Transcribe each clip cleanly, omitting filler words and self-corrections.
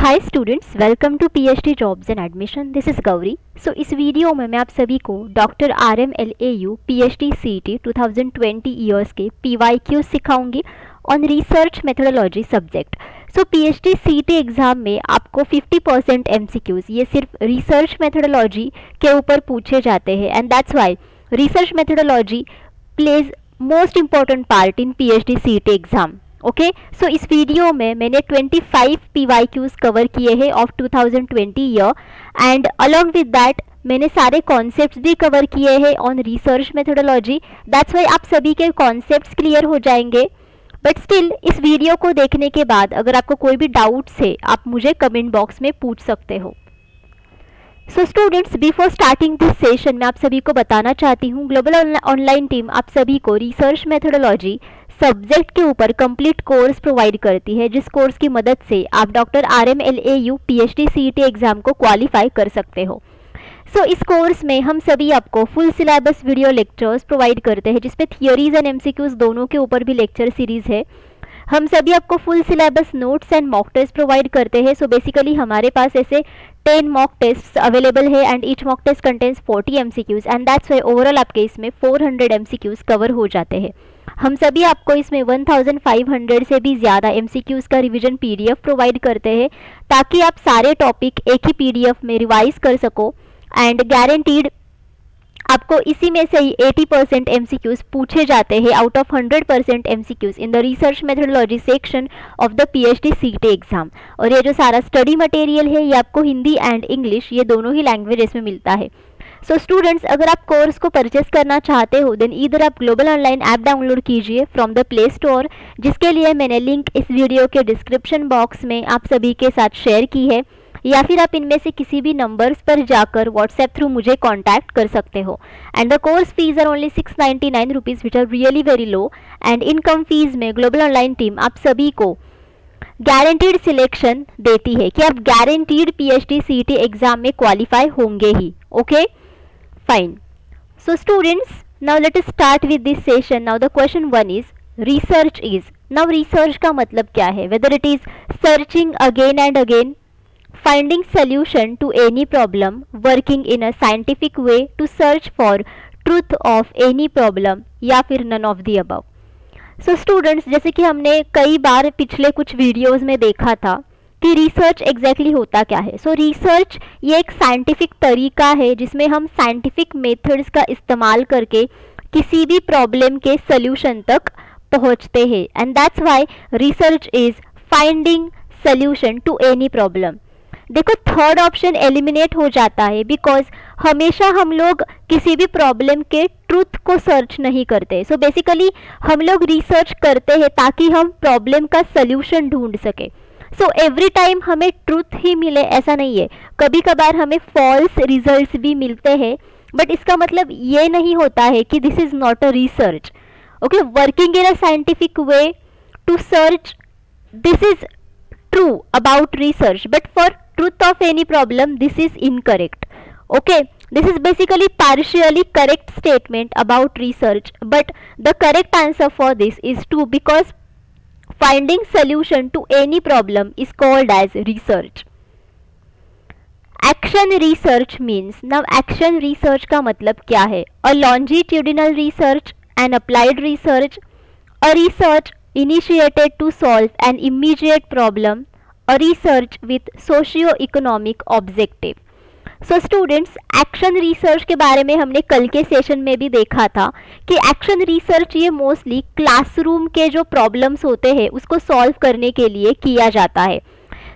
Hi students, welcome to PhD jobs and admission. This is Gauri. So इस वीडियो में मैं आप सभी को doctor RMLAU PhD CET 2020 years के PYQ सिखाऊंगी on research methodology subject. So PhD CET exam में आपको 50% MCQs ये सिर्फ रिसर्च मेथोडोलॉजी के ऊपर पूछे जाते हैं, and that's why research methodology plays most important part in PhD CET exam. Okay, so इस वीडियो में मैंने 25 PYQs कवर किए हैं of 2020 year, and along with that मैंने सारे कॉन्सेप्ट्स भी कवर किए हैं on research methodology. That's why आप सभी के कॉन्सेप्ट्स क्लियर हो जाएंगे। बट स्टिल इस वीडियो को देखने के बाद अगर आपको कोई भी डाउट्स है आप मुझे कमेंट बॉक्स में पूछ सकते हो। So students, before starting this session मैं आप सभी को बताना चाहती हूँ ग्लोबल ऑनलाइन टीम आप सभी को रिसर्च मेथोडोलॉजी सब्जेक्ट के ऊपर कंप्लीट कोर्स प्रोवाइड करती है, जिस कोर्स की मदद से आप doctor RMLAU PhD CET exam को क्वालिफाई कर सकते हो। सो इस कोर्स में हम सभी आपको full syllabus video lectures provide करते हैं, जिसपे थियोरीज एंड MCQs दोनों के ऊपर भी लेक्चर सीरीज है। हम सभी आपको full syllabus notes and mock test provide करते हैं। सो बेसिकली हमारे पास ऐसे 10 मॉक टेस्ट अवेलेबल है, and each mock test contains 40 MCQs, and that's why overall आपके इसमें 400 MCQs कवर हो जाते हैं। हम सभी आपको इसमें 1500 से भी ज़्यादा MCQs का रिवीजन PDF प्रोवाइड करते हैं, ताकि आप सारे टॉपिक एक ही PDF में रिवाइज कर सको, एंड गारंटीड आपको इसी में से ही 80% MCQs पूछे जाते हैं out of 100% MCQs in the research methodology section of the PhD CET exam. और ये जो सारा स्टडी मटेरियल है ये आपको हिंदी एंड इंग्लिश ये दोनों ही लैंग्वेजेस में मिलता है। सो स्टूडेंट्स, अगर आप कोर्स को परचेस करना चाहते हो देन इधर आप ग्लोबल ऑनलाइन ऐप डाउनलोड कीजिए फ्रॉम द प्ले स्टोर, जिसके लिए मैंने लिंक इस वीडियो के डिस्क्रिप्शन बॉक्स में आप सभी के साथ शेयर की है, या फिर आप इनमें से किसी भी नंबर्स पर जाकर व्हाट्सएप थ्रू मुझे कांटेक्ट कर सकते हो। And the course fees are only 699 rupees which are really very low, and income fees में ग्लोबल ऑनलाइन टीम आप सभी को गारंटीड सिलेक्शन देती है कि आप गारंटीड PhD CET एग्जाम में क्वालिफाई होंगे ही। Okay, fine. So students, now let us start with this session. Now the question 1 is research is. Now research का मतलब क्या है? Whether it is searching again and again, finding solution to any problem, working in a scientific way to search for truth of any problem, या फिर none of the above. So students, जैसे कि हमने कई बार पिछले कुछ वीडियोस में देखा था कि रिसर्च एग्जैक्टली होता क्या है। सो रिसर्च ये एक साइंटिफिक तरीका है जिसमें हम साइंटिफिक मेथड्स का इस्तेमाल करके किसी भी प्रॉब्लम के सल्यूशन तक पहुंचते हैं, and that's why research is finding solution to any problem. देखो, थर्ड ऑप्शन एलिमिनेट हो जाता है बिकॉज हमेशा हम लोग किसी भी प्रॉब्लम के ट्रूथ को सर्च नहीं करते। सो बेसिकली हम लोग रिसर्च करते हैं ताकि हम प्रॉब्लम का सल्यूशन ढूंढ सके। सो एवरी टाइम हमें ट्रूथ ही मिले ऐसा नहीं है, कभी कभार हमें फॉल्स रिजल्ट्स भी मिलते हैं, बट इसका मतलब ये नहीं होता है कि this is not a research. Okay, working in a scientific way to search, this is true about research, but for truth of any problem this is incorrect. Okay, this is basically partially correct statement about research, but the correct answer for this is true because finding solution to any problem is called as research. Action research means, now action research का मतलब क्या है? A longitudinal research, an applied research, a research initiated to solve an immediate problem, a research with socio-economic objective. So students, action research के बारे में हमने कल के सेशन में भी देखा था कि एक्शन रिसर्च ये मोस्टली क्लासरूम के जो प्रॉब्लम्स होते हैं उसको सॉल्व करने के लिए किया जाता है।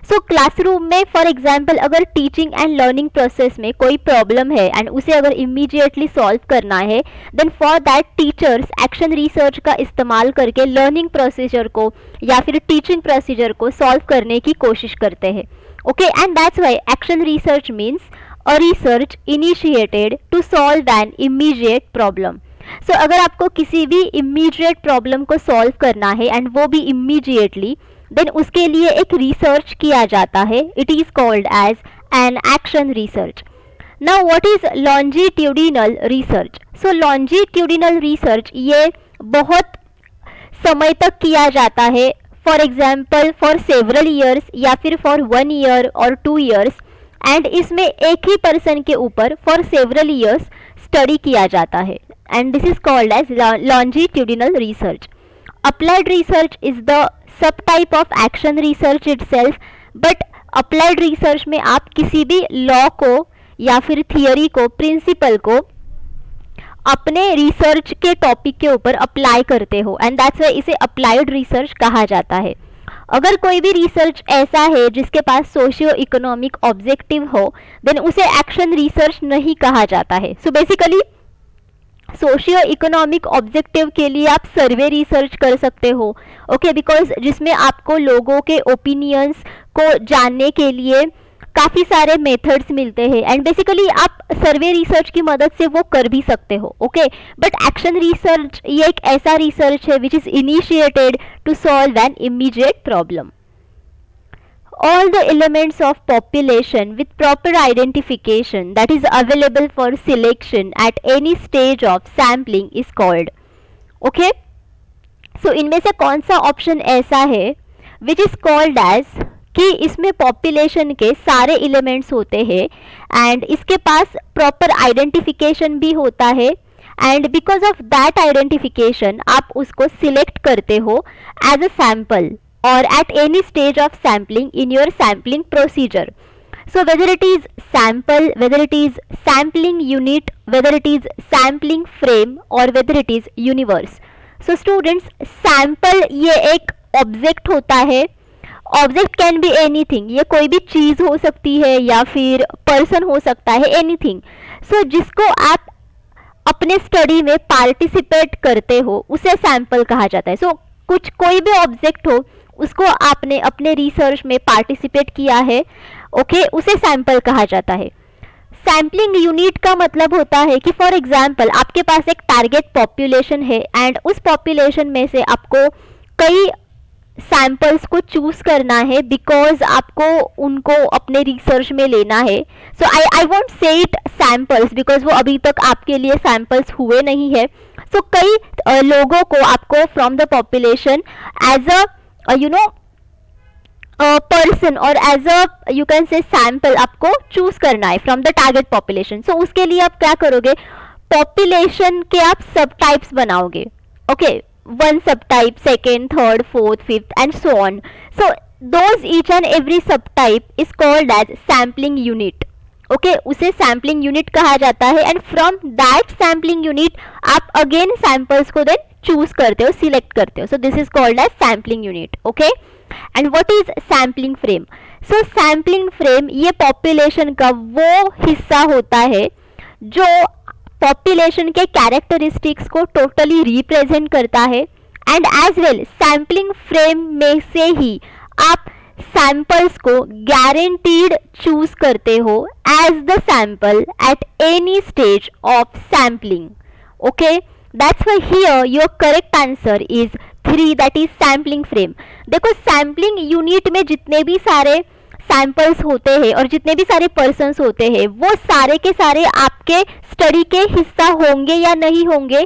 सो क्लासरूम में फॉर एग्जांपल अगर टीचिंग एंड लर्निंग प्रोसेस में कोई प्रॉब्लम है एंड उसे अगर इमीडिएटली सॉल्व करना है then for that teachers action research का इस्तेमाल करके लर्निंग प्रोसीजर को या फिर टीचिंग प्रोसीजर को सॉल्व करने की कोशिश करते हैं। Okay, and that's Y action research means a research initiated to solve an immediate problem. So अगर आपको किसी भी immediate problem को solve करना है and वो भी immediately, then उसके लिए एक research किया जाता है. It is called as an action research. Now what is longitudinal research? So longitudinal research ये बहुत समय तक किया जाता है for example for several years या फिर फॉर 1 ईयर और 2 ईयर्स, एंड इसमें एक ही पर्सन के ऊपर फॉर सेवरल ईयर्स स्टडी किया जाता है, and this is called as longitudinal research. Applied research is the sub type of action research itself, but applied research में आप किसी भी लॉ को या फिर थियोरी को, प्रिंसिपल को अपने रिसर्च के टॉपिक के ऊपर अप्लाई करते हो, एंड दैट्स व्हाई इसे अप्लाइड रिसर्च कहा जाता है. अगर कोई भी रिसर्च ऐसा है जिसके पास सोशियो इकोनॉमिक ऑब्जेक्टिव हो, देन उसे एक्शन रिसर्च नहीं कहा जाता है. So basically socio economic objective के लिए आप सर्वे रिसर्च कर सकते हो, ओके, बिकॉज जिसमें आपको लोगों के ओपिनियंस को जानने के लिए काफ़ी सारे मेथड्स मिलते हैं, एंड बेसिकली आप सर्वे रिसर्च की मदद से वो कर भी सकते हो, ओके. बट एक्शन रिसर्च ये एक ऐसा रिसर्च है which is initiated to solve an immediate problem. All the elements of population with proper identification that is available for selection at any stage of sampling is called. Okay? So इनमें से कौन सा option ऐसा है which is called as कि इसमें population के सारे elements होते हैं and इसके पास proper identification भी होता है, and because of that identification आप उसको select करते हो as a sample or at any stage of sampling in your sampling procedure. So whether it is sample, whether it is sampling unit, whether it is sampling frame or whether it is universe. So students, sample ये एक object होता है. Object can be anything, ये कोई भी चीज़ हो सकती है या फिर person हो सकता है, anything. So जिसको आप अपने स्टडी में पार्टिसिपेट करते हो उसे सैम्पल कहा जाता है. सो कुछ कोई भी ऑब्जेक्ट हो उसको आपने अपने रिसर्च में पार्टिसिपेट किया है, ओके, उसे सैंपल कहा जाता है. सैम्पलिंग यूनिट का मतलब होता है कि फॉर एग्जांपल आपके पास एक टारगेट पॉपुलेशन है एंड उस पॉपुलेशन में से आपको कई सैंपल्स को चूज करना है बिकॉज आपको उनको अपने रिसर्च में लेना है. सो आई वॉन्ट से इट सैंपल्स बिकॉज वो अभी तक आपके लिए सैंपल्स हुए नहीं है. सो कई लोगों को आपको from the population as a person और as a you can say sample आपको चूज करना है from the target population. So उसके लिए आप क्या करोगे, पॉपुलेशन के आप सब टाइप्स बनाओगे, okay, 1 sub type, 2nd, 3rd, 4th, 5th and so on. So those each and every sub type is called as sampling unit, okay, उसे सैम्पलिंग यूनिट कहा जाता है. And from that sampling unit आप again samples को then choose करते हो, select करते हो. So this is called as sampling unit, okay. And what is sampling frame? So sampling frame ये पॉपुलेशन का वो हिस्सा होता है जो पॉपुलेशन के कैरेक्टरिस्टिक्स को टोटली रिप्रेजेंट करता है. And as well sampling frame में से ही आप सैंपल्स को गारंटीड चूज करते हो as the sample at any stage of sampling, okay. That's why here your correct answer is 3, that is sampling frame. देखो सैम्पलिंग यूनिट में जितने भी सारे सैंपल्स होते हैं और जितने भी सारे पर्सन्स होते हैं वो सारे के सारे आपके स्टडी के हिस्सा होंगे या नहीं होंगे,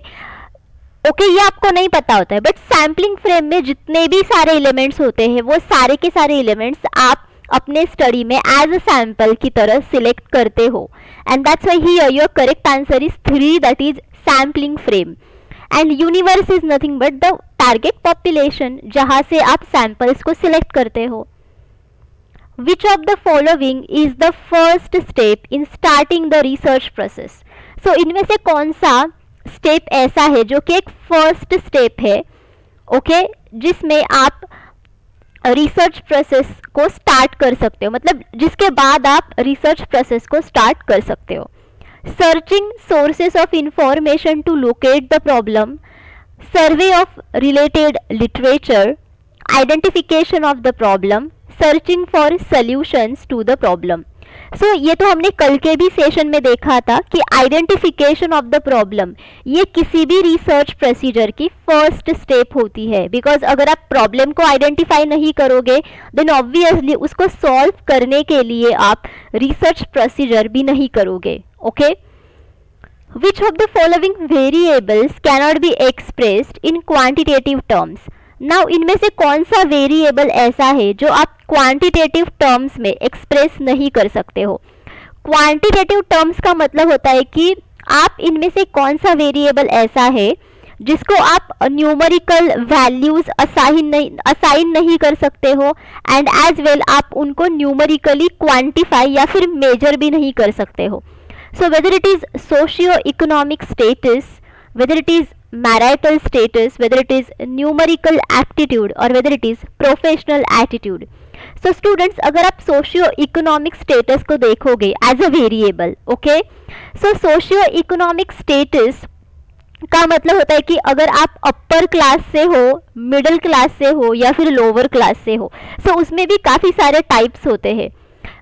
ओके, ये आपको नहीं पता होता है. बट सैम्पलिंग फ्रेम में जितने भी सारे एलिमेंट्स होते हैं वो सारे के सारे एलिमेंट्स आप अपने स्टडी में एज अ सैंपल की तरह सिलेक्ट करते हो. And that's why here your correct answer is 3, that is sampling frame. And universe is nothing but the target population जहाँ से आप सैंपल्स को सिलेक्ट करते हो. Which of the following is the first step in starting the research process? So इनमें से कौन सा स्टेप ऐसा है जो कि एक फर्स्ट स्टेप है, ओके, जिसमें आप रिसर्च प्रोसेस को स्टार्ट कर सकते हो, मतलब जिसके बाद आप रिसर्च प्रोसेस को स्टार्ट कर सकते हो. Searching sources of information to locate the problem, survey of related literature, identification of the problem, searching for solutions to the problem. So ये तो हमने कल के भी सेशन में देखा था कि आइडेंटिफिकेशन ऑफ द प्रॉब्लम ये किसी भी रिसर्च प्रोसीजर की फर्स्ट स्टेप होती है. बिकॉज अगर आप प्रॉब्लम को आइडेंटिफाई नहीं करोगे देन ऑब्वियसली उसको सॉल्व करने के लिए आप रिसर्च प्रोसीजर भी नहीं करोगे, okay. Which of the following variables cannot be expressed in quantitative terms? Now इनमें से कौन सा वेरिएबल ऐसा है जो आप क्वांटिटेटिव टर्म्स में एक्सप्रेस नहीं कर सकते हो? क्वांटिटेटिव टर्म्स का मतलब होता है कि आप इनमें से कौन सा वेरिएबल ऐसा है जिसको आप न्यूमेरिकल वैल्यूज असाइन नहीं कर सकते हो, एंड एज वेल आप उनको न्यूमेरिकली क्वांटिफाई या फिर मेजर भी नहीं कर सकते हो. So whether it is socio economic status, whether it is marital status, whether it is numerical aptitude और whether it is professional attitude. So students, अगर आप सोशियो इकोनॉमिक स्टेटस को देखोगे as a variable, okay, so socio economic status का मतलब होता है कि अगर आप अपर क्लास से हो, मिडिल क्लास से हो या फिर लोअर क्लास से हो, सो उसमें भी काफ़ी सारे टाइप्स होते हैं.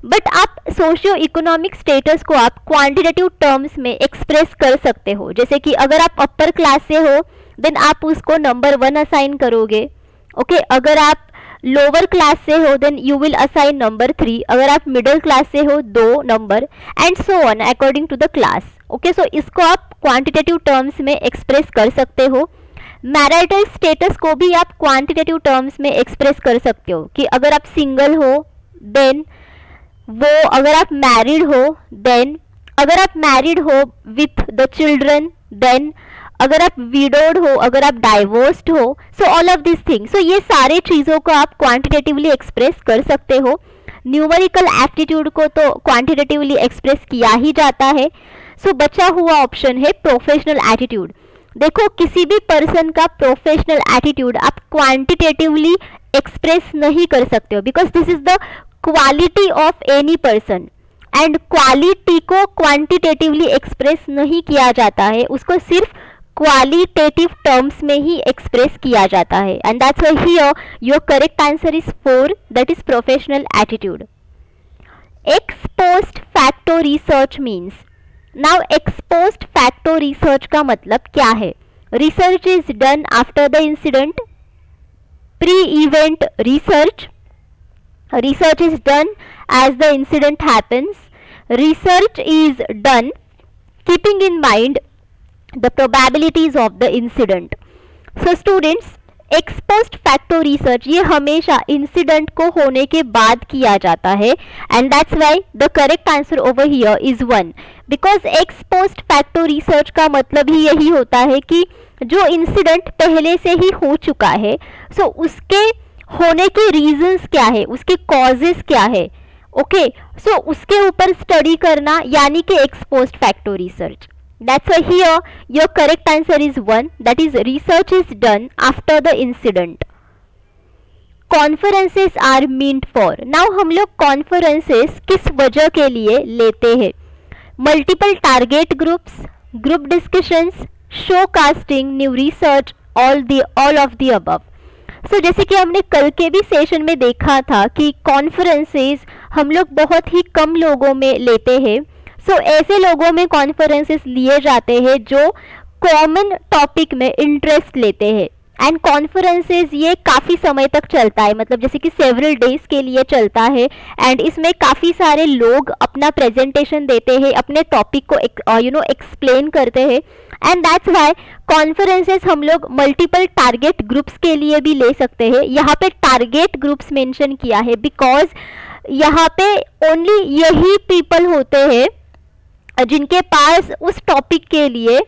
बट आप सोशियो इकोनॉमिक स्टेटस को आप क्वांटिटेटिव टर्म्स में एक्सप्रेस कर सकते हो. जैसे कि अगर आप अपर क्लास से हो देन आप उसको नंबर 1 असाइन करोगे, ओके. अगर आप लोअर क्लास से हो then you will assign number 3. अगर आप मिडिल क्लास से हो 2 number, and so on according to the class, okay. So इसको आप क्वांटिटेटिव टर्म्स में एक्सप्रेस कर सकते हो. मैरिटल स्टेटस को भी आप क्वांटिटेटिव टर्म्स में एक्सप्रेस कर सकते हो कि अगर आप सिंगल हो देन वो, अगर आप मैरिड हो देन, अगर आप मैरिड हो विथ द चिल्ड्रन देन, अगर आप विडोड हो, अगर आप डाइवोर्स्ड हो. So all of this things, so ये सारे चीज़ों को आप क्वांटिटेटिवली एक्सप्रेस कर सकते हो. न्यूमेरिकल एप्टीट्यूड को तो क्वांटिटेटिवली एक्सप्रेस किया ही जाता है. सो बचा हुआ ऑप्शन है प्रोफेशनल एटीट्यूड. देखो, किसी भी पर्सन का प्रोफेशनल एटीट्यूड आप क्वांटिटेटिवली एक्सप्रेस नहीं कर सकते हो, because this is the quality of any person, and quality को क्वांटिटेटिवली एक्सप्रेस नहीं किया जाता है, उसको सिर्फ क्वालिटेटिव टर्म्स में ही एक्सप्रेस किया जाता है. And that's why here your correct answer is 4, that is professional attitude. X post facto research means. Now x post facto research का मतलब क्या है? Research is done after the incident. Pre event research, research is done as the incident happens. Research is done keeping in mind the probabilities of the incident. So students, ex post facto research ये हमेशा incident को होने के बाद किया जाता है, and that's why the correct answer over here is 1, because ex post facto research का मतलब ही यही होता है कि जो इंसिडेंट पहले से ही हो चुका है, so उसके होने के रीजंस क्या है, उसके कॉजेस क्या है, ओके. सो उसके ऊपर स्टडी करना यानी कि ex post facto research. That's why here your correct answer is 1, that is research is done after the incident. Conferences are meant for. Now हम लोग कॉन्फ्रेंसेस किस वजह के लिए लेते हैं? Multiple target groups, group discussions, show casting, new research, all of the above. So जैसे कि हमने कल के भी सेशन में देखा था कि कॉन्फ्रेंसेस हम लोग बहुत ही कम लोगों में लेते हैं. सो ऐसे लोगों में कॉन्फ्रेंसेस लिए जाते हैं जो कॉमन टॉपिक में इंटरेस्ट लेते हैं. एंड कॉन्फ्रेंसेस ये काफ़ी समय तक चलता है, मतलब जैसे कि सेवरल डेज के लिए चलता है, एंड इसमें काफ़ी सारे लोग अपना प्रेजेंटेशन देते हैं, अपने टॉपिक को एक्सप्लेन करते हैं. एंड दैट्स व्हाई कॉन्फ्रेंसेस हम लोग मल्टीपल टारगेट ग्रुप्स के लिए भी ले सकते हैं. यहाँ पे टारगेट ग्रुप्स मेंशन किया है बिकॉज यहाँ पे ओनली यही पीपल होते हैं जिनके पास उस टॉपिक के लिए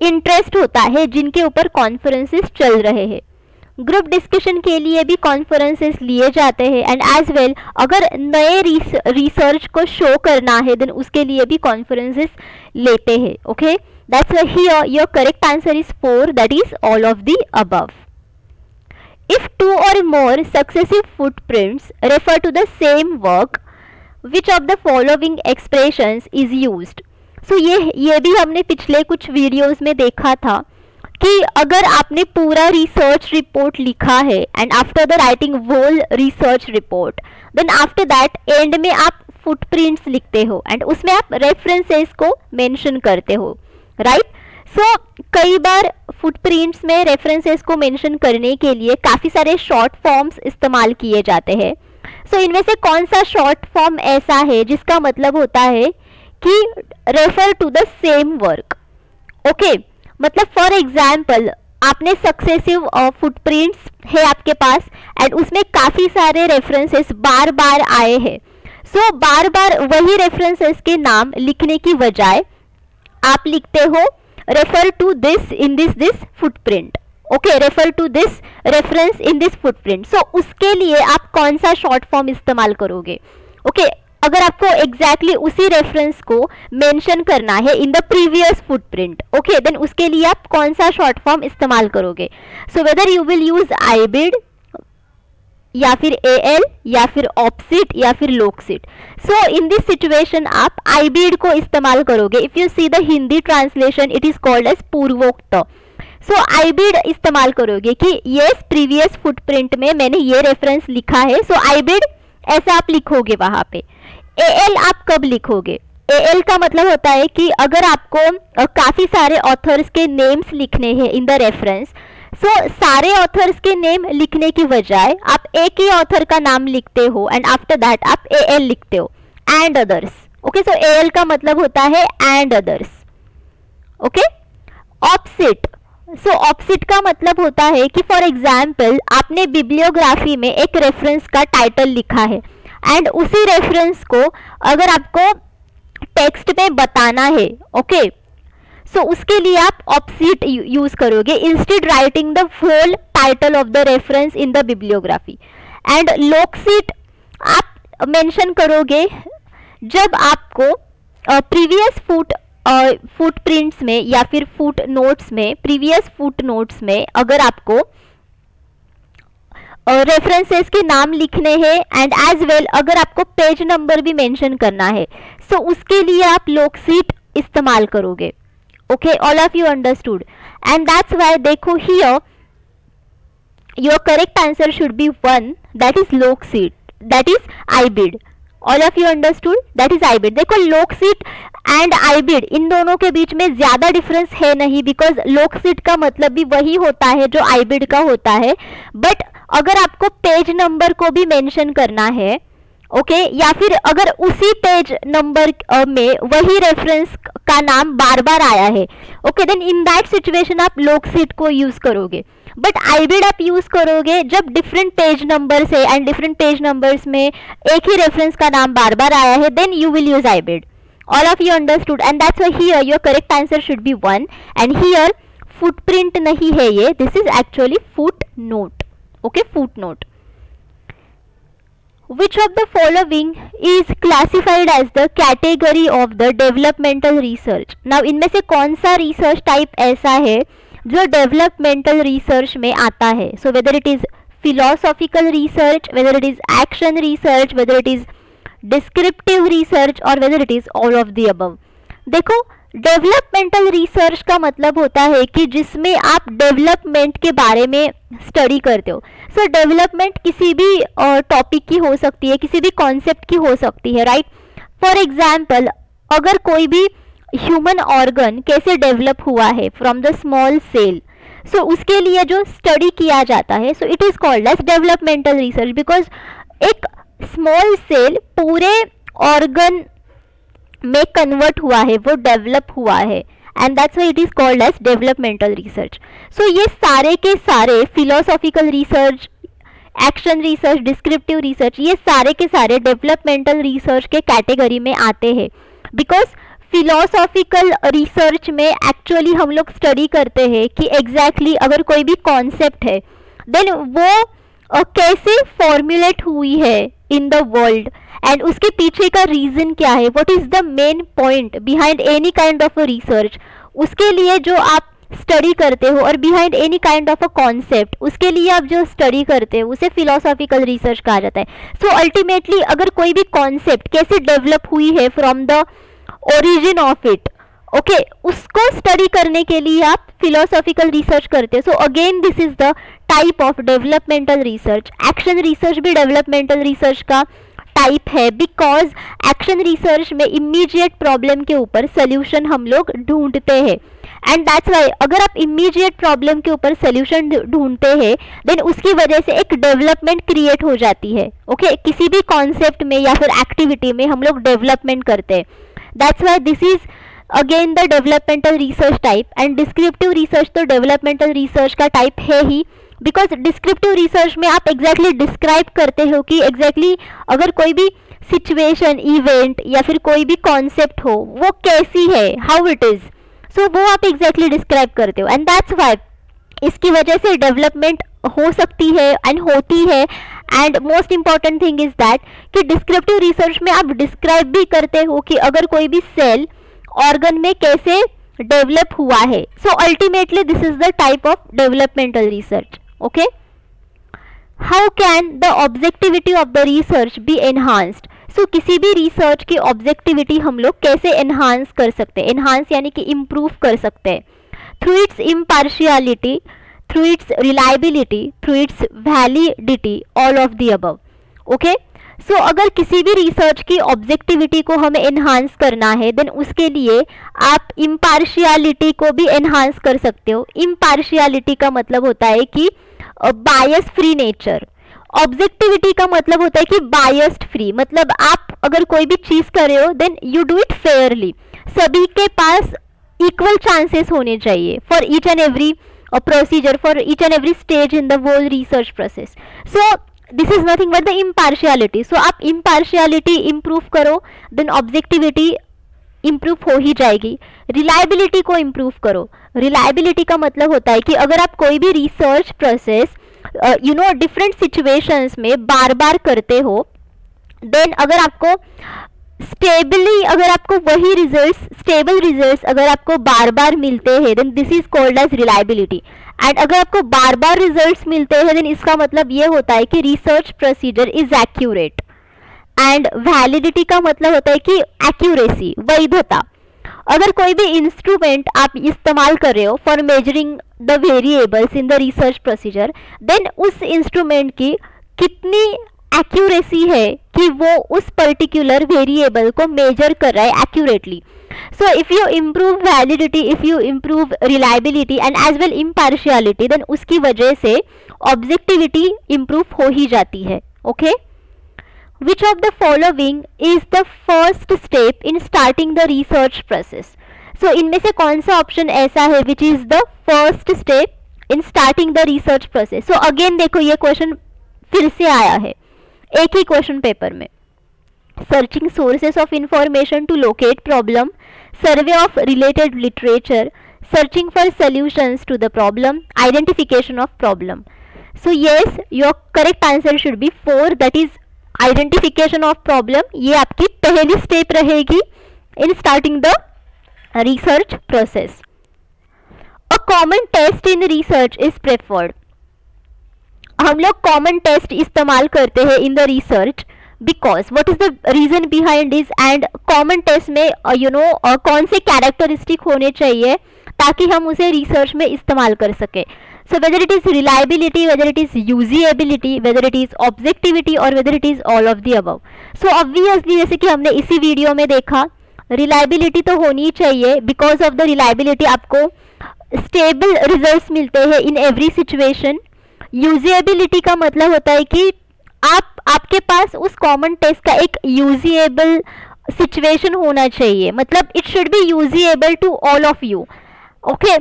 इंटरेस्ट होता है, जिनके ऊपर कॉन्फ्रेंसेस चल रहे हैं. ग्रुप डिस्कशन के लिए भी कॉन्फ्रेंसेस लिए जाते हैं, एंड एज वेल अगर नए रिसर्च को शो करना है देन उसके लिए भी कॉन्फ्रेंसेस लेते हैं, okay. That's why here your correct answer is 4, that is all of the above. If 2 or more successive footprints refer to the same work, which of the following expressions is used? So ये भी हमने पिछले कुछ videos में देखा था कि अगर आपने पूरा रिसर्च रिपोर्ट लिखा है and after the writing whole research report, then after that end में आप फुटप्रिंट्स लिखते हो एंड उसमें आप रेफरेंसेस को मेंशन करते हो, राइट. सो कई बार फुटप्रिंट्स में रेफरेंसेस को मेंशन करने के लिए काफ़ी सारे शॉर्ट फॉर्म्स इस्तेमाल किए जाते हैं. सो इनमें से कौन सा शॉर्ट फॉर्म ऐसा है जिसका मतलब होता है कि refer to the same work, okay. मतलब फॉर एग्जाम्पल आपने सक्सेसिव फुटप्रिंट्स है आपके पास एंड उसमें काफ़ी सारे रेफरेंसेस बार बार आए हैं। सो बार बार वही रेफरेंसेस के नाम लिखने की बजाय आप लिखते हो refer to this in this footprint. Okay, refer to this reference in this footprint. So उसके लिए आप कौन सा शॉर्ट फॉर्म इस्तेमाल करोगे? ओके, अगर आपको एग्जैक्टली उसी रेफरेंस को मेंशन करना है in the previous footprint, okay, then उसके लिए आप कौन सा शॉर्ट फॉर्म इस्तेमाल करोगे? So whether you will use ibid या फिर एएल या फिर ऑप्सिट या फिर लोकसिट। सो इन दिस सिचुएशन आप आईबिड को इस्तेमाल करोगे। If you see the Hindi translation it is called as पूर्वोक्त। सो आईबिड इस्तेमाल करोगे कि यस प्रीवियस फुटप्रिंट में मैंने ये रेफरेंस लिखा है, सो आईबिड ऐसा आप लिखोगे वहां पे। एएल आप कब लिखोगे? एएल का मतलब होता है कि अगर आपको काफी सारे ऑथर्स के नेम्स लिखने हैं इन द रेफरेंस, सो सारे ऑथर्स के नेम लिखने की बजाय आप एक ही ऑथर का नाम लिखते हो एंड आफ्टर दैट आप एएल लिखते हो, and others. Okay, so AL का मतलब होता है एंड अदर्स। ओके, ऑप्सिट, सो ऑप्सिट का मतलब होता है कि फॉर एग्जाम्पल आपने बिब्लियोग्राफी में एक रेफरेंस का टाइटल लिखा है एंड उसी रेफरेंस को अगर आपको टेक्स्ट में बताना है, ओके, सो उसके लिए आप ऑप्सिट यूज करोगे instead writing the whole title of the reference in the bibliography. And loc cit आप मेंशन करोगे जब आपको प्रीवियस फुटप्रिंट्स में या फिर फुट नोट्स में, प्रीवियस फुट नोट्स में अगर आपको रेफरेंसेस के नाम लिखने हैं एंड एज वेल अगर आपको पेज नंबर भी मेंशन करना है, सो उसके लिए आप लोकसिट इस्तेमाल करोगे। Okay, all of you understood, and that's why देखो here your correct answer should be one, that is loc cit, that is ibid. All of you understood, that is ibid. देखो लोकसिट एंड आईबिड इन दोनों के बीच में ज्यादा difference है नहीं, because लोकसिट का मतलब भी वही होता है जो आईबिड का होता है, बट अगर आपको पेज नंबर को भी मेंशन करना है, ओके, या फिर अगर उसी पेज नंबर में वही रेफरेंस का नाम बार बार आया है, okay, then in that situation आप लोकसिट को यूज करोगे। बट आईबिड आप यूज करोगे जब डिफरेंट पेज नंबर से एंड डिफरेंट पेज नंबर्स में एक ही रेफरेंस का नाम बार बार आया है, then you will use ibid. All of you understood, and that's why here your correct answer should be one, and here footprint नहीं है ये, this is actually footnote. Okay, footnote. Which of the following is classified as the category of the developmental research? Now इनमें से कौन सा research type ऐसा है जो डेवलपमेंटल रिसर्च में आता है? So whether it is philosophical research, whether it is action research, whether it is descriptive research or whether it is all of the above. देखो डेवलपमेंटल रिसर्च का मतलब होता है कि जिसमें आप डेवलपमेंट के बारे में स्टडी करते हो। सो डेवलपमेंट किसी भी टॉपिक की हो सकती है, किसी भी कॉन्सेप्ट की हो सकती है, राइट? फॉर एग्जाम्पल अगर कोई भी ह्यूमन ऑर्गन कैसे डेवलप हुआ है from the small cell, so उसके लिए जो स्टडी किया जाता है, so it is called as developmental research, because एक स्मॉल सेल पूरे ऑर्गन में कन्वर्ट हुआ है, वो डेवलप हुआ है, and that's why it is called as developmental research. So ये सारे के सारे philosophical research, action research, descriptive research, ये सारे के सारे डेवलपमेंटल रिसर्च के कैटेगरी में आते हैं, बिकॉज फिलोसॉफिकल रिसर्च में एक्चुअली हम लोग स्टडी करते हैं कि एग्जैक्टली अगर कोई भी कॉन्सेप्ट है देन वो कैसे फॉर्मुलेट हुई है इन द वर्ल्ड एंड उसके पीछे का रीजन क्या है, what is the main point behind any kind of a research, उसके लिए जो आप स्टडी करते हो, और behind any kind of a concept उसके लिए आप जो स्टडी करते हो उसे फिलोसॉफिकल रिसर्च कहा जाता है। सो अल्टीमेटली अगर कोई भी कॉन्सेप्ट कैसे डेवलप हुई है from the origin of it, okay, उसको स्टडी करने के लिए आप फिलोसॉफिकल रिसर्च करते हो। So again this is the type of developmental research. Action research भी डेवलपमेंटल रिसर्च का टाइप है, बिकॉज एक्शन रिसर्च में इमीडिएट प्रॉब्लम के ऊपर सोल्यूशन हम लोग ढूंढते हैं, एंड दैट्स व्हाई अगर आप इमीडिएट प्रॉब्लम के ऊपर सोल्यूशन ढूंढते हैं देन उसकी वजह से एक डेवलपमेंट क्रिएट हो जाती है। ओके, किसी भी कॉन्सेप्ट में या फिर एक्टिविटी में हम लोग डेवलपमेंट करते हैं, that's why this is again the developmental research type, and descriptive research तो डेवलपमेंटल रिसर्च का टाइप है ही, बिकॉज डिस्क्रिप्टिव रिसर्च में आप एग्जैक्टली डिस्क्राइब करते हो कि एग्जैक्टली अगर कोई भी सिचुएशन, इवेंट या फिर कोई भी कॉन्सेप्ट हो वो कैसी है, हाउ इट इज, सो वो आप एग्जैक्टली डिस्क्राइब करते हो, एंड दैट्स वाई इसकी वजह से डेवलपमेंट हो सकती है एंड होती है। And most important thing is that कि डिस्क्रिप्टिव रिसर्च में आप डिस्क्राइब भी करते हो कि अगर कोई भी सेल ऑर्गन में कैसे डेवलप हुआ है। So ultimately this is the type of developmental research. Okay, how can the objectivity of the research be enhanced? So किसी भी रिसर्च की ऑब्जेक्टिविटी हम लोग कैसे एनहांस कर सकते हैं? एनहांस यानी कि इम्प्रूव कर सकते हैं। Through its impartiality, through its reliability, through its validity, all of the above. Okay, so अगर किसी भी रिसर्च की ऑब्जेक्टिविटी को हमें एनहांस करना है देन उसके लिए आप इम्पार्शियलिटी को भी एनहांस कर सकते हो। इम्पार्शियलिटी का मतलब होता है कि बायस फ्री नेचर, ऑब्जेक्टिविटी का मतलब होता है कि बायस्ड फ्री, मतलब आप अगर कोई भी चीज कर रहे हो then you do it fairly, सभी के पास इक्वल चांसेस होने चाहिए for each and every procedure, for each and every stage in the whole research process. So this is nothing but the impartiality. So आप इम्पार्शियलिटी इंप्रूव करो then objectivity improve हो ही जाएगी। रिलायबिलिटी को improve करो। Reliability का मतलब होता है कि अगर आप कोई भी रिसर्च प्रोसेस डिफरेंट सिचुएशंस में बार बार करते हो देन अगर आपको स्टेबली, अगर आपको वही रिजल्ट्स, स्टेबल रिजल्ट्स अगर आपको बार बार मिलते हैं then this is called as reliability. And अगर आपको बार बार रिजल्ट्स मिलते हैं देन इसका मतलब ये होता है कि research procedure is accurate. And validity का मतलब होता है कि एक्यूरेसी, वैधता। अगर कोई भी इंस्ट्रूमेंट आप इस्तेमाल कर रहे हो for measuring the variables in the research procedure then उस इंस्ट्रूमेंट की कितनी एक्यूरेसी है कि वो उस पर्टिकुलर वेरिएबल को मेजर कर रहा है accurately. So if you improve validity, if you improve reliability and as well impartiality then उसकी वजह से ऑब्जेक्टिविटी इम्प्रूव हो ही जाती है। Okay, Which of the following is the first step in starting the research process? So इनमें से कौन सा ऑप्शन ऐसा है which is the first step in starting the research process? So again देखो ये क्वेश्चन फिर से आया है एक ही क्वेश्चन पेपर में। Searching sources of information to locate problem, survey of related literature, searching for solutions to the problem, identification of problem. So yes, your correct answer should be 4, that is identification of problem. ये आपकी पहली step रहेगी in starting the research process. A common test in research is preferred. हम लोग common test इस्तेमाल करते हैं in the research because what is the reason behind this, and common test में कौन से कैरेक्टरिस्टिक होने चाहिए ताकि हम उसे रिसर्च में इस्तेमाल कर सके। So whether it is reliability, whether it is usability, whether it is objectivity or whether it is all of the above. So obviously जैसे कि हमने इसी वीडियो में देखा reliability तो होनी चाहिए, because of the reliability आपको stable results मिलते हैं in every situation. Usability का मतलब होता है कि आपके पास उस common test का एक usable situation होना चाहिए, मतलब it should be usable to all of you. Okay?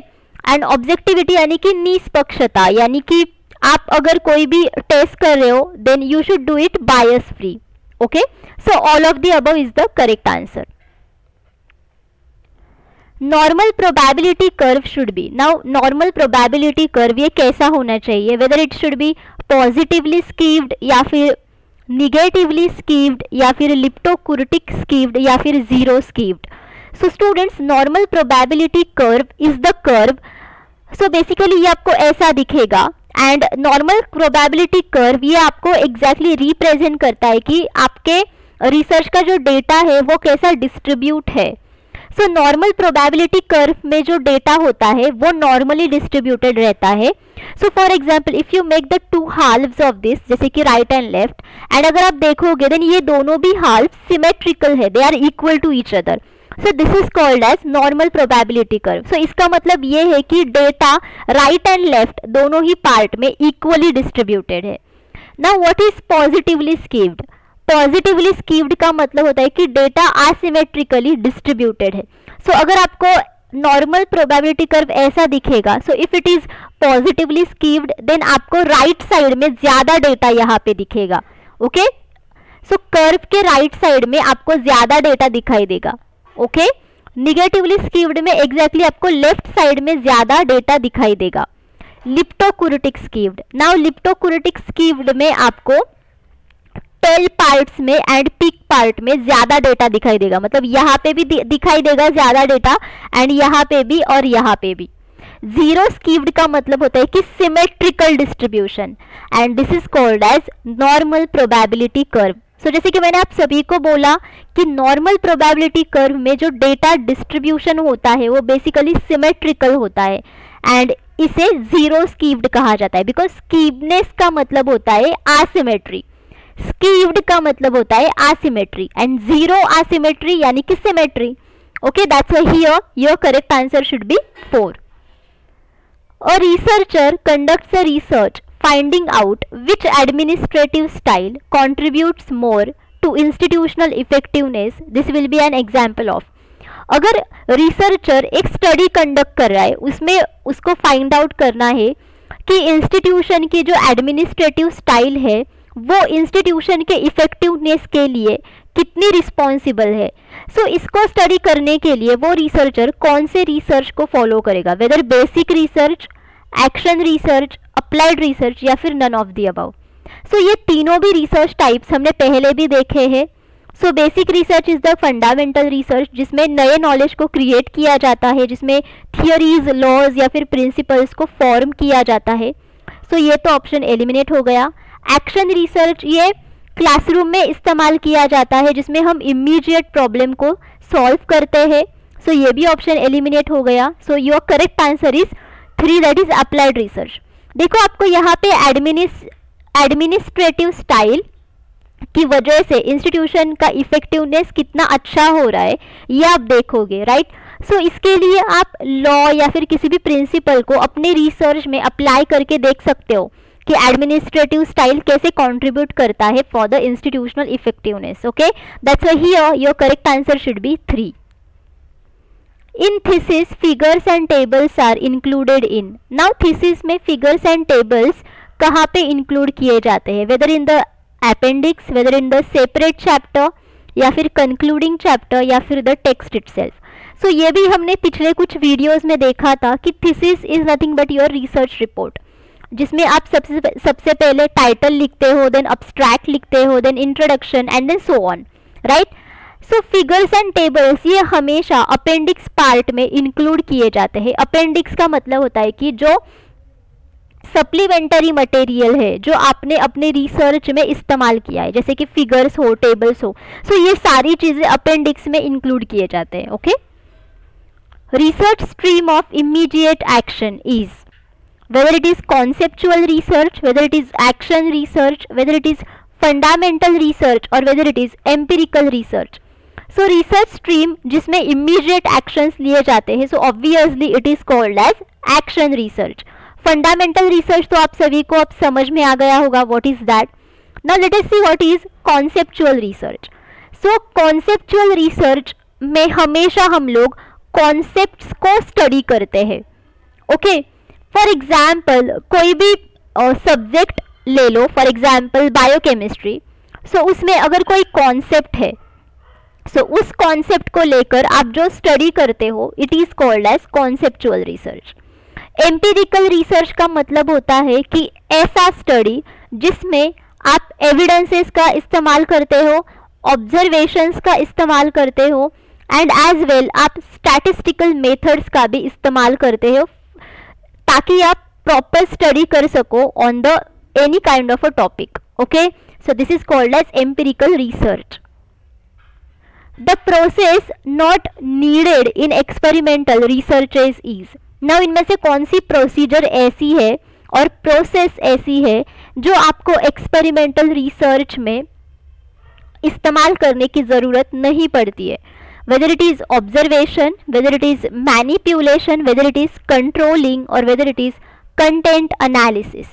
And objectivity यानी कि निष्पक्षता, यानी कि आप अगर कोई भी टेस्ट कर रहे हो then you should do it bias free. Okay, so all of the above is the correct answer. Normal probability curve should be. Now normal probability curve ये कैसा होना चाहिए? Whether it should be positively skewed या फिर negatively स्कीव्ड या फिर लिप्टोकुर्टिक स्कीव्ड या फिर zero स्कीव्ड। So students, normal probability curve is the curve. So basically ये आपको ऐसा दिखेगा and normal probability curve ये आपको exactly represent करता है कि आपके रिसर्च का जो डेटा है वो कैसा डिस्ट्रीब्यूट है। So normal probability curve में जो डेटा होता है वो normally distributed रहता है। So for example, if you make the two halves of this, जैसे कि right and left, and अगर आप देखोगे then ये दोनों भी halves symmetrical है, they are equal to each other. So this is called as normal probability curve. So इसका मतलब ये है कि डेटा राइट एंड लेफ्ट दोनों ही पार्ट में इक्वली डिस्ट्रीब्यूटेड है। Now what is positively skewed? Positively skewed का मतलब होता है कि डेटा असिमेट्रिकली डिस्ट्रीब्यूटेड है। सो अगर आपको नॉर्मल प्रोबेबिलिटी कर्व ऐसा दिखेगा, so if it is positively skewed then आपको राइट साइड में ज्यादा डेटा यहाँ पे दिखेगा। ओके, सो कर्व के राइट साइड में आपको ज्यादा डेटा दिखाई देगा। ओके, निगेटिवली स्कीव्ड में एग्जैक्टली आपको लेफ्ट साइड में ज्यादा डेटा दिखाई देगा। लिप्टोकुरेटिक स्कीव्ड, नाउ लिप्टोकुरेटिक स्कीव्ड में आपको टेल पार्ट्स में एंड पीक पार्ट में ज्यादा डेटा दिखाई देगा, मतलब यहाँ पे भी दिखाई देगा ज्यादा डेटा एंड यहाँ पे भी और यहाँ पे भी। जीरो स्कीव्ड का मतलब होता है कि symmetrical distribution and this is called as normal probability curve. So जैसे कि मैंने आप सभी को बोला कि नॉर्मल प्रोबेबिलिटी कर्व में जो डेटा डिस्ट्रीब्यूशन होता है वो बेसिकली सिमेट्रिकल होता है एंड इसे जीरो स्कीव्ड कहा जाता है, बिकॉज स्कीवनेस का मतलब होता है आसिमेट्री, स्कीव्ड का मतलब होता है आसिमेट्री एंड जीरो आसिमेट्री यानी कि symmetry. Okay, that's why here your correct answer should be 4. A researcher conducts a research finding out which administrative style contributes more to institutional effectiveness. This will be an example of. अगर researcher एक study conduct कर रहा है, उसमें उसको find out करना है कि इंस्टीट्यूशन की जो एडमिनिस्ट्रेटिव स्टाइल है वो इंस्टीट्यूशन के इफेक्टिवनेस के लिए कितनी रिस्पॉन्सिबल है। सो इसको स्टडी करने के लिए वो रिसर्चर कौन से रिसर्च को फॉलो करेगा, whether basic research, action research, applied research या फिर none of the above. So ये तीनों भी रिसर्च टाइप्स हमने पहले भी देखे हैं। So basic research is the fundamental research जिसमें नए नॉलेज को क्रिएट किया जाता है, जिसमें थियोरीज, लॉज या फिर प्रिंसिपल्स को फॉर्म किया जाता है। सो ये तो ऑप्शन एलिमिनेट हो गया। एक्शन रिसर्च ये क्लासरूम में इस्तेमाल किया जाता है जिसमें हम इमीडिएट प्रॉब्लम को सॉल्व करते हैं। सो ये भी ऑप्शन एलिमिनेट हो गया। So your correct answer is 3, that is applied research. देखो आपको यहाँ पे एडमिनिस्ट्रेटिव स्टाइल की वजह से इंस्टीट्यूशन का इफेक्टिवनेस कितना अच्छा हो रहा है ये आप देखोगे, राइट। सो इसके लिए आप लॉ या फिर किसी भी प्रिंसिपल को अपने रिसर्च में अप्लाई करके देख सकते हो कि एडमिनिस्ट्रेटिव स्टाइल कैसे कंट्रीब्यूट करता है for the institutional effectiveness. Okay, that's why here your correct answer should be 3. In thesis figures and tables are included in. Now thesis में फिगर्स एंड टेबल्स कहाँ पे इंक्लूड किए जाते हैं, whether in the appendix, whether in the separate chapter या फिर concluding chapter या फिर द टेक्स्ट इटसेल्फ। सो ये भी हमने पिछले कुछ वीडियोस में देखा था कि thesis is nothing but your research report, जिसमें आप सबसे पहले टाइटल लिखते हो, देन अब्स्ट्रैक्ट लिखते हो, then introduction and then so on, right. So figures and tables ये हमेशा अपेंडिक्स पार्ट में इंक्लूड किए जाते हैं। अपेंडिक्स का मतलब होता है कि जो सप्लीमेंटरी मटेरियल है जो आपने अपने रिसर्च में इस्तेमाल किया है, जैसे कि फिगर्स हो, टेबल्स हो, सो ये सारी चीजें अपेंडिक्स में इंक्लूड किए जाते हैं। Okay, research stream of immediate action is whether it is conceptual research, whether it is action research, whether it is fundamental research or whether it is empirical research. So research stream जिसमें immediate actions लिए जाते हैं, so obviously it is called as action research. Fundamental research तो आप सभी को अब समझ में आ गया होगा what is that. Now let us see what is conceptual research. So conceptual research में हमेशा हम लोग concepts को study करते हैं। Okay, फॉर एग्जाम्पल कोई भी सब्जेक्ट ले लो, फॉर एग्जाम्पल बायोकेमिस्ट्री। सो उसमें अगर कोई कॉन्सेप्ट है, सो उस कॉन्सेप्ट को लेकर आप जो स्टडी करते हो it is called as conceptual research. Empirical research का मतलब होता है कि ऐसा स्टडी जिसमें आप एविडेंसेस का इस्तेमाल करते हो, ऑब्जर्वेशंस का इस्तेमाल करते हो एंड एज वेल आप स्टैटिस्टिकल मेथड्स का भी इस्तेमाल करते हो ताकि आप प्रॉपर स्टडी कर सको on the any kind of a topic. Okay, so this is called as empirical research. The process not needed in experimental researches is. Now इनमें से कौन सी प्रोसीजर ऐसी है और प्रोसेस ऐसी है जो आपको एक्सपेरिमेंटल रिसर्च में इस्तेमाल करने की ज़रूरत नहीं पड़ती है, whether it is observation, whether it is manipulation, whether it is controlling or whether it is content analysis.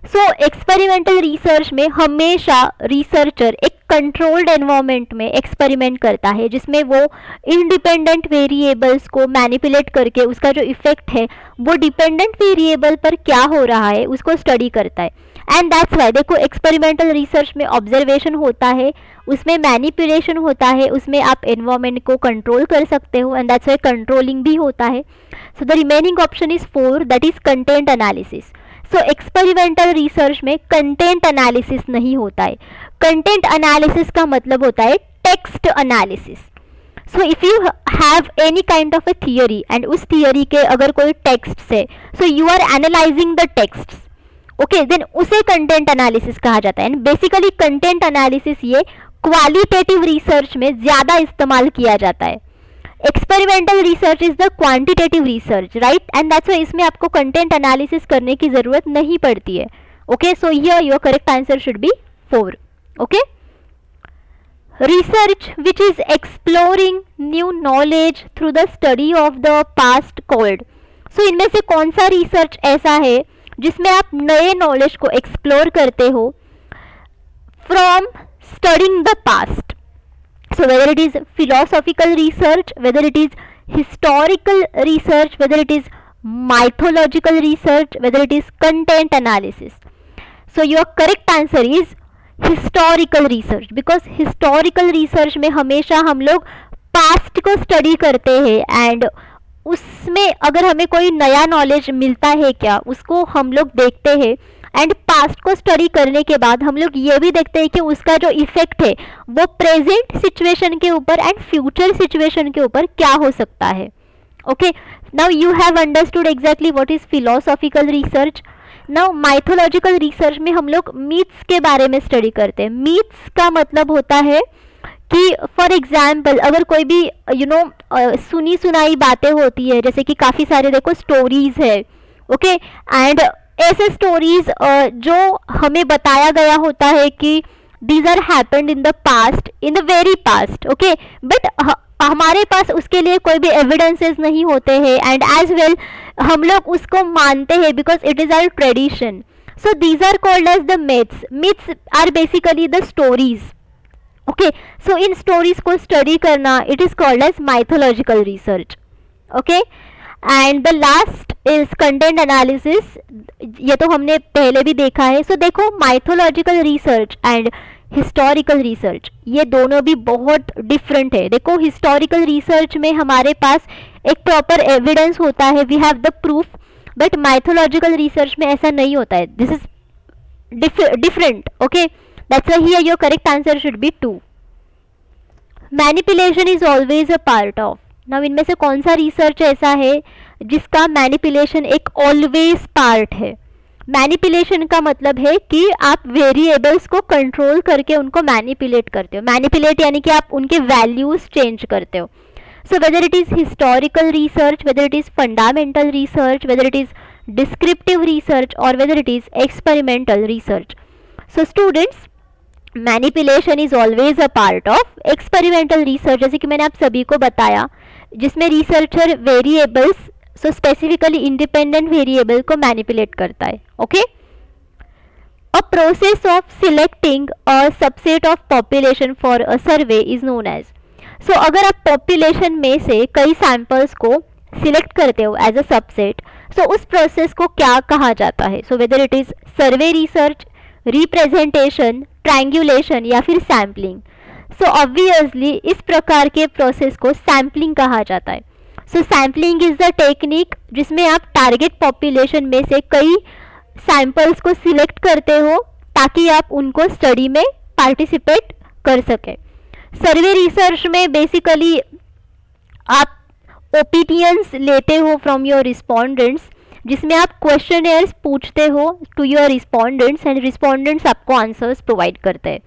So experimental research में हमेशा रिसर्चर एक कंट्रोल्ड एनवायरनमेंट में एक्सपेरिमेंट करता है, जिसमें वो इंडिपेंडेंट वेरिएबल्स को मैनिपुलेट करके उसका जो इफेक्ट है वो डिपेंडेंट वेरिएबल पर क्या हो रहा है उसको स्टडी करता है। एंड दैट्स वाई देखो एक्सपेरिमेंटल रिसर्च में ऑब्जर्वेशन होता है, उसमें मैनिपुलेशन होता है, उसमें आप एनवायरनमेंट को कंट्रोल कर सकते हो, एंड दैट्स वाई कंट्रोलिंग भी होता है। So the remaining option is 4, that is content analysis. So experimental research में कंटेंट एनालिसिस नहीं होता है। कंटेंट एनालिसिस का मतलब होता है text analysis. So if you have any kind of a theory and उस थियरी के अगर कोई टेक्स्ट है, so you are analysing the text, okay, then उसे कंटेंट एनालिसिस कहा जाता है। एंड बेसिकली कंटेंट एनालिसिस ये क्वालिटेटिव रिसर्च में ज्यादा इस्तेमाल किया जाता है। Experimental research is the quantitative research, right, and that's why इसमें आपको कंटेंट एनालिसिस करने की जरूरत नहीं पड़ती है। Okay, so here your correct answer should be 4। Okay, research which is exploring new knowledge through the study of the past called. So इनमें से कौन सा रिसर्च ऐसा है जिसमें आप नए नॉलेज को एक्सप्लोर करते हो from studying the past? So whether it is philosophical research, whether it is historical research, whether it is mythological research, whether it is content analysis. So your correct answer is historical research, because historical research में हमेशा हम लोग past को study करते हैं and उसमें अगर हमें कोई नया नॉलेज मिलता है क्या उसको हम लोग देखते हैं, एंड पास्ट को स्टडी करने के बाद हम लोग ये भी देखते हैं कि उसका जो इफेक्ट है वो प्रेजेंट सिचुएशन के ऊपर एंड फ्यूचर सिचुएशन के ऊपर क्या हो सकता है। Okay, now you have understood exactly what is philosophical research. Now mythological research में हम लोग मीथ्स के बारे में स्टडी करते हैं। मीथ्स का मतलब होता है कि फॉर एग्जाम्पल अगर कोई भी सुनी सुनाई बातें होती है, जैसे कि काफ़ी सारे देखो स्टोरीज है, ओके, एंड ऐसे स्टोरीज जो हमें बताया गया होता है कि these are happened in the past, in the very past, okay, but हमारे पास उसके लिए कोई भी एविडेंसेस नहीं होते हैं एंड एज वेल हम लोग उसको मानते हैं because it is our tradition. So these are called as the myths. Myths are basically the stories, okay. So इन स्टोरीज को स्टडी करना it is called as mythological research, okay. And the last is content analysis, ये तो हमने पहले भी देखा है। सो देखो mythological research and historical research ये दोनों भी बहुत डिफरेंट है। देखो हिस्टोरिकल रिसर्च में हमारे पास एक प्रॉपर एविडेंस होता है, we have the proof, but mythological research में ऐसा नहीं होता है। This is different, okay, that's why here your correct answer should be 2। Manipulation is always a part of. Now इनमें से कौन सा रिसर्च ऐसा है जिसका मैनिपुलेशन एक ऑलवेज पार्ट है? मैनिपुलेशन का मतलब है कि आप वेरिएबल्स को कंट्रोल करके उनको मैनिपुलेट करते हो। मैनिपुलेट यानी कि आप उनके वैल्यूज चेंज करते हो। So whether it is historical research, whether it is fundamental research, whether it is descriptive research और whether it is experimental research. So students, manipulation is always a part of experimental research, जैसे कि मैंने आप सभी को बताया, जिसमें researcher variables, so specifically independent variable को मैनिपुलेट करता है, okay. A process of selecting a subset of population for a survey is known as. सो अगर आप पॉपुलेशन में से कई सैंपल्स को सिलेक्ट करते हो एज अ सबसेट, सो उस प्रोसेस को क्या कहा जाता है? So whether it is survey research, representation, triangulation या फिर सैम्पलिंग। सो ऑब्वियसली इस प्रकार के प्रोसेस को सैम्पलिंग कहा जाता है। सो सैम्पलिंग इज द टेक्निक जिसमें आप टारगेट पॉपुलेशन में से कई सैंपल्स को सिलेक्ट करते हो ताकि आप उनको स्टडी में पार्टिसिपेट कर सके। सर्वे रिसर्च में बेसिकली आप ओपिनियंस लेते हो फ्रॉम योर रिस्पोंडेंट्स, जिसमें आप क्वेश्चनर्स पूछते हो to your respondents and respondents आपको आंसर्स प्रोवाइड करते हैं।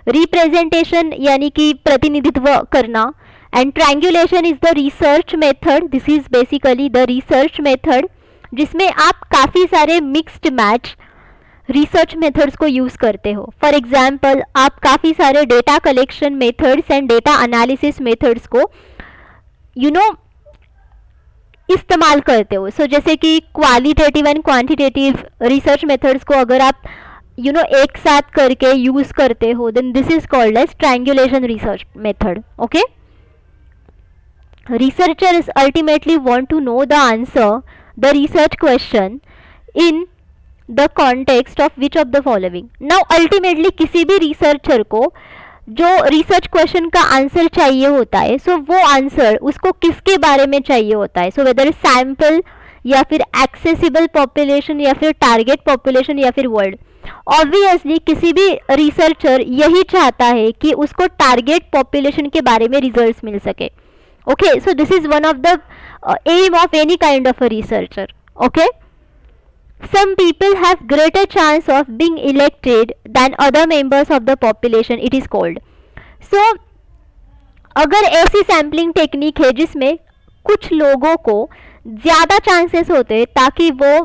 रिप्रेजेंटेशन यानी कि प्रतिनिधित्व करना, and triangulation is the research method, this is basically the research method जिसमें आप काफ़ी सारे मिक्स्ड मैच रिसर्च मेथड्स को यूज़ करते हो। फॉर एग्जाम्पल आप काफ़ी सारे data collection methods and data analysis methods को इस्तेमाल करते हो। सो जैसे कि qualitative and quantitative research methods को अगर आप एक साथ करके यूज करते हो, then this is called as triangulation research method. Okay, researchers ultimately want to know the answer the research question in the context of which of the following. Now ultimately किसी भी रिसर्चर को जो research question का answer चाहिए होता है, सो वो answer उसको किसके बारे में चाहिए होता है, सो वेदर सैम्पल या फिर एक्सेसिबल पॉपुलेशन या फिर टारगेट पॉपुलेशन या फिर वर्ल्ड। ऑब्वियसली किसी भी रिसर्चर यही चाहता है कि उसको टारगेट पॉपुलेशन के बारे में रिजल्ट्स मिल सके। Okay, so this is one of the aim of any kind of a researcher. Okay, some people have greater chance of being elected than other members of the population, it is called. So अगर ऐसी sampling technique है जिसमें कुछ लोगों को ज़्यादा chances होते हैं ताकि वो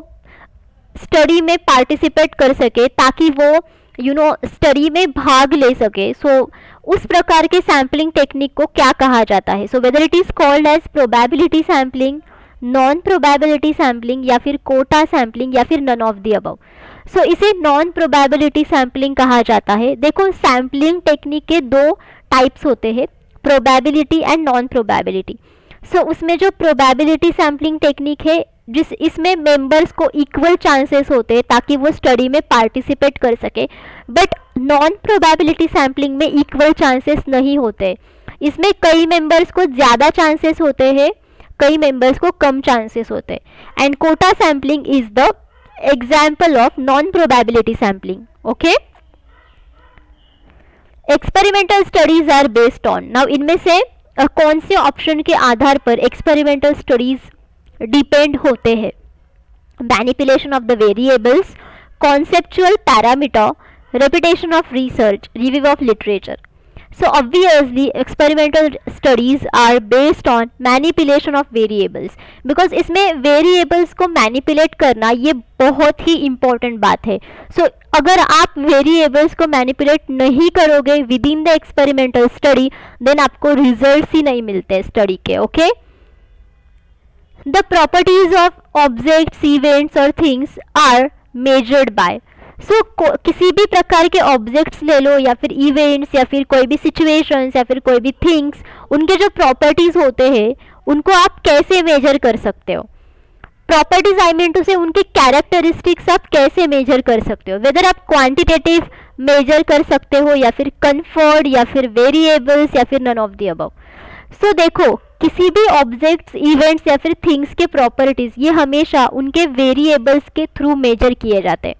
स्टडी में पार्टिसिपेट कर सके, ताकि वो स्टडी में भाग ले सके, सो उस प्रकार के सैम्पलिंग टेक्निक को क्या कहा जाता है। So whether it is called as probability sampling, non probability sampling या फिर कोटा सैम्पलिंग या फिर none of the above. So इसे नॉन प्रोबेबिलिटी सैम्पलिंग कहा जाता है। देखो सैम्पलिंग टेक्निक के दो टाइप्स होते हैं, प्रोबेबिलिटी एंड नॉन प्रोबेबिलिटी। सो उसमें जो प्रोबेबिलिटी सैम्पलिंग टेक्निक है इसमें मेंबर्स को इक्वल चांसेस होते हैं ताकि वो स्टडी में पार्टिसिपेट कर सके, बट नॉन प्रोबेबिलिटी सैम्पलिंग में इक्वल चांसेस नहीं होते। इसमें कई मेंबर्स को ज़्यादा चांसेस होते हैं, कई मेंबर्स को कम चांसेस होते हैं। And quota sampling is the example of non probability sampling. Okay, experimental studies are based on, now इनमें से कौन से ऑप्शन के आधार पर एक्सपेरिमेंटल स्टडीज डिपेंड होते हैं? Manipulation of the variables, conceptual parameter, repetition of research, review of literature. So obviously experimental studies are based on manipulation of variables, because इसमें variables को manipulate करना ये बहुत ही important बात है। So अगर आप variables को manipulate नहीं करोगे within the experimental study, then आपको results ही नहीं मिलते study के। Okay? The properties of objects, events or things are measured by. सो किसी भी प्रकार के ऑब्जेक्ट्स ले लो या फिर इवेंट्स या फिर कोई भी सिचुएशंस या फिर कोई भी थिंग्स, उनके जो प्रॉपर्टीज होते हैं उनको आप कैसे मेजर कर सकते हो? प्रॉपर्टीज आई मीन टू से उनके कैरेक्टरिस्टिक्स आप कैसे मेजर कर सकते हो? वेदर आप क्वांटिटेटिव मेजर कर सकते हो या फिर कन्फर्ड या फिर वेरिएबल्स या फिर नन ऑफ द अबव। सो देखो किसी भी ऑब्जेक्ट्स, इवेंट्स या फिर थिंग्स के प्रॉपर्टीज ये हमेशा उनके वेरिएबल्स के थ्रू मेजर किए जाते हैं।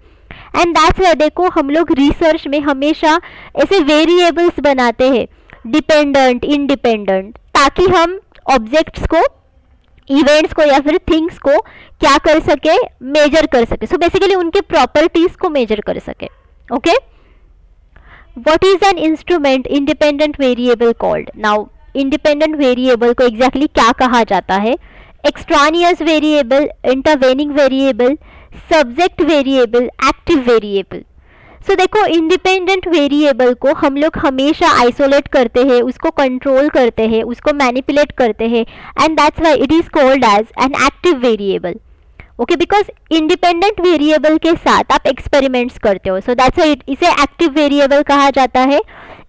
एंड दैट्स वाई देखो हम लोग रिसर्च में हमेशा ऐसे वेरिएबल्स बनाते हैं, डिपेंडेंट, इंडिपेंडेंट, ताकि हम ऑब्जेक्ट्स को, इवेंट्स को या फिर थिंग्स को क्या कर सके, मेजर कर सके। सो बेसिकली उनके प्रॉपर्टीज को मेजर कर सके। Okay, what is an instrument independent variable called? Now independent variable को एग्जैक्टली क्या कहा जाता है? Extraneous variable, intervening variable, subject variable, active variable. So देखो इंडिपेंडेंट वेरिएबल को हम लोग हमेशा आइसोलेट करते हैं, उसको कंट्रोल करते हैं, उसको मैनिपुलेट करते हैं, and that's why it is called as an active variable. Okay, because independent variable के साथ आप एक्सपेरिमेंट्स करते हो, सो दैट्स व्हाई इसे एक्टिव वेरिएबल कहा जाता है।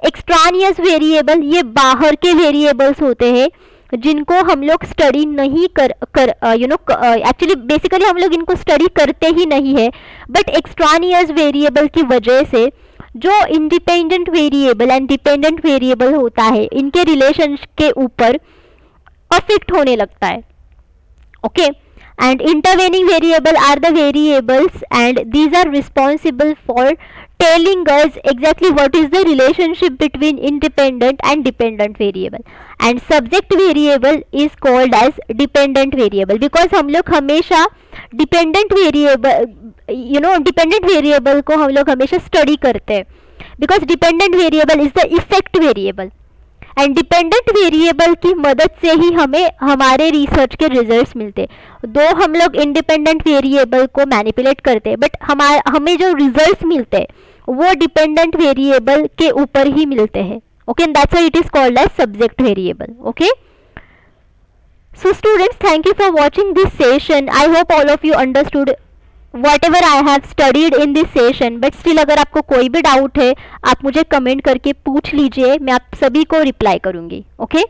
एक्सट्रानियस वेरिएबल ये बाहर के वेरिएबल्स होते हैं जिनको हम लोग स्टडी नहीं एक्चुअली बेसिकली हम लोग इनको स्टडी करते ही नहीं है, बट एक्सट्रानियस वेरिएबल की वजह से जो independent variable and dependent variable होता है इनके रिलेशन के ऊपर अफेक्ट होने लगता है। Okay, and intervening variable are the variables and these are responsible for telling us exactly what is the relationship between independent and dependent variable, and subject variable is called as dependent variable because हम लोग हमेशा dependent variable को हम लोग हमेशा study करते हैं because dependent variable is the effect variable and dependent variable की मदद से ही हमें हमारे रिसर्च के रिजल्ट्स मिलते। दो हम लोग इंडिपेंडेंट वेरिएबल को मैनिपुलेट करते हैं बट हमें जो रिजल्ट्स मिलते हैं वो डिपेंडेंट वेरिएबल के ऊपर ही मिलते हैं। Okay, that's why it is called as subject variable. Okay, So students, thank you for watching this session. I hope all of you understood whatever I have studied in this session. But still अगर आपको कोई भी doubt है आप मुझे comment करके पूछ लीजिए, मैं आप सभी को रिप्लाई करूँगी. ओके.